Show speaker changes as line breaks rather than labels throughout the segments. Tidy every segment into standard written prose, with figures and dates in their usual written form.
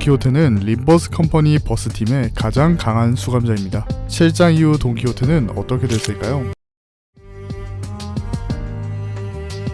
돈키호테는 림버스 컴퍼니 버스팀의 가장 강한 수감자입니다. 실장 이후 돈키호테는 어떻게 됐을까요?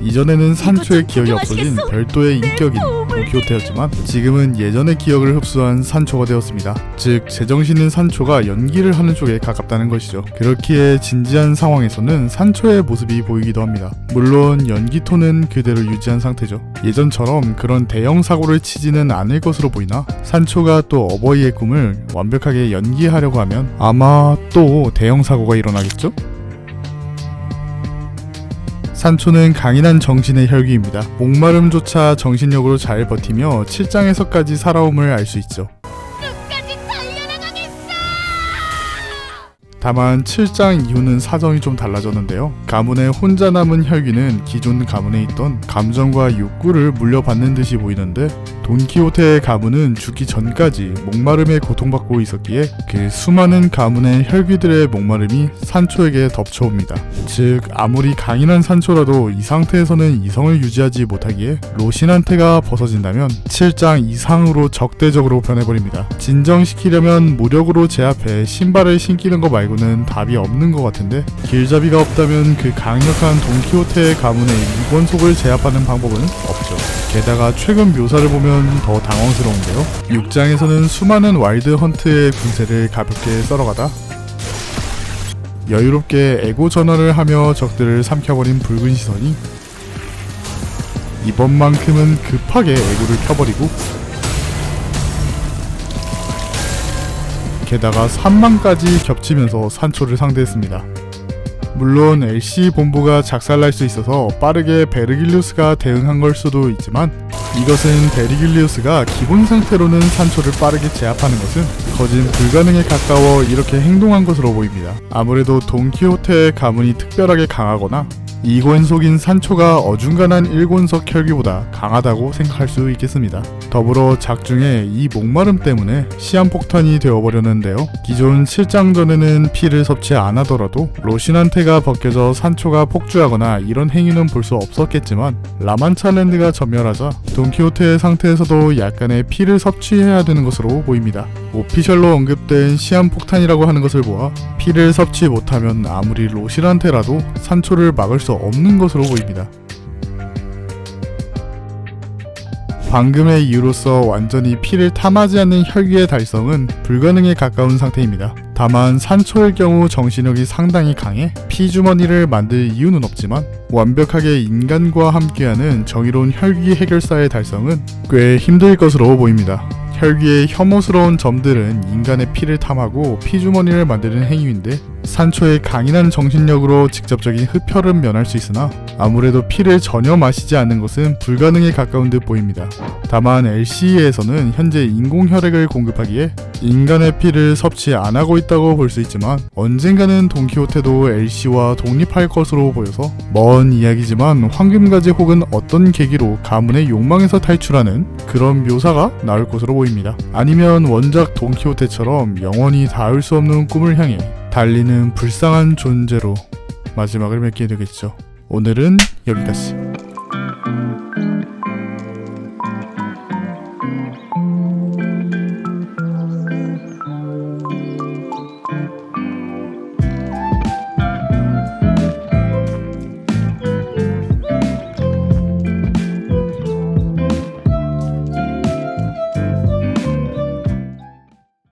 이전에는 산초의 기억이 없어진 별도의 인격인 돈키호테였지만 지금은 예전의 기억을 흡수한 산초가 되었습니다. 즉 제정신인 산초가 연기를 하는 쪽에 가깝다는 것이죠. 그렇기에 진지한 상황에서는 산초의 모습이 보이기도 합니다. 물론 연기 톤은 그대로 유지한 상태죠. 예전처럼 그런 대형 사고를 치지는 않을 것으로 보이나 산초가 또 어버이의 꿈을 완벽하게 연기하려고 하면 아마 또 대형 사고가 일어나겠죠? 산초는 강인한 정신의 혈기입니다. 목마름조차 정신력으로 잘 버티며 7장에서까지 살아옴을 알 수 있죠.
끝까지 달려나가겠어!
다만 7장 이후는 사정이 좀 달라졌는데요. 가문의 혼자 남은 혈기는 기존 가문에 있던 감정과 욕구를 물려받는 듯이 보이는데 돈키호테의 가문은 죽기 전까지 목마름에 고통받고 있었기에 그 수많은 가문의 혈기들의 목마름이 산초에게 덮쳐옵니다. 즉 아무리 강인한 산초라도 이 상태에서는 이성을 유지하지 못하기에 로신한테가 벗어진다면 7장 이상으로 적대적으로 변해버립니다. 진정시키려면 무력으로 제압해 신발을 신기는 거 말고는 답이 없는 것 같은데 길잡이가 없다면 그 강력한 돈키호테의 가문의 이권속을 제압하는 방법은 없죠. 게다가 최근 묘사를 보면 더 당황스러운데요. 6장에서는 수많은 와일드 헌트의 군세를 가볍게 썰어가다 여유롭게 에고 전환을 하며 적들을 삼켜버린 붉은 시선이 이번만큼은 급하게 에고를 켜버리고 게다가 3만까지 겹치면서 산초를 상대했습니다. 물론 LC 본부가 작살날 수 있어서 빠르게 베르길리우스가 대응한 걸 수도 있지만 이것은 베르길리우스가 기본 상태로는 산초를 빠르게 제압하는 것은 거진 불가능에 가까워 이렇게 행동한 것으로 보입니다. 아무래도 돈키호테의 가문이 특별하게 강하거나 2권속인 산초가 어중간한 1권속 혈기보다 강하다고 생각할 수 있겠습니다. 더불어 작중에 이 목마름 때문에 시한폭탄이 되어버렸는데요. 기존 7장 전에는 피를 섭취 안 하더라도 로신한테가 벗겨져 산초가 폭주하거나 이런 행위는 볼 수 없었겠지만 라만차랜드가 전멸하자 돈키호테의 상태에서도 약간의 피를 섭취해야 되는 것으로 보입니다. 오피셜로 언급된 시한폭탄이라고 하는 것을 보아 피를 섭취 못하면 아무리 로신한테라도 산초를 막을 수 없는 것으로 보입니다. 방금의 이유로서 완전히 피를 탐하지 않는 혈기의 달성은 불가능에 가까운 상태입니다. 다만 산초의 경우 정신력이 상당히 강해 피주머니를 만들 이유는 없지만 완벽하게 인간과 함께하는 정의로운 혈기 해결사의 달성은 꽤 힘들 것으로 보입니다. 혈기의 혐오스러운 점들은 인간의 피를 탐하고 피주머니를 만드는 행위인데 산초의 강인한 정신력으로 직접적인 흡혈은 면할 수 있으나 아무래도 피를 전혀 마시지 않는 것은 불가능에 가까운 듯 보입니다. 다만 LCE에서는 현재 인공혈액을 공급하기에 인간의 피를 섭취 안 하고 있다고 볼 수 있지만 언젠가는 돈키호테도 LC와 독립할 것으로 보여서 먼 이야기지만 황금가지 혹은 어떤 계기로 가문의 욕망에서 탈출하는 그런 묘사가 나올 것으로 보입니다. 아니면 원작 돈키호테처럼 영원히 닿을 수 없는 꿈을 향해 달리는 불쌍한 존재로 마지막을 맺게 되겠죠. 오늘은 여기까지.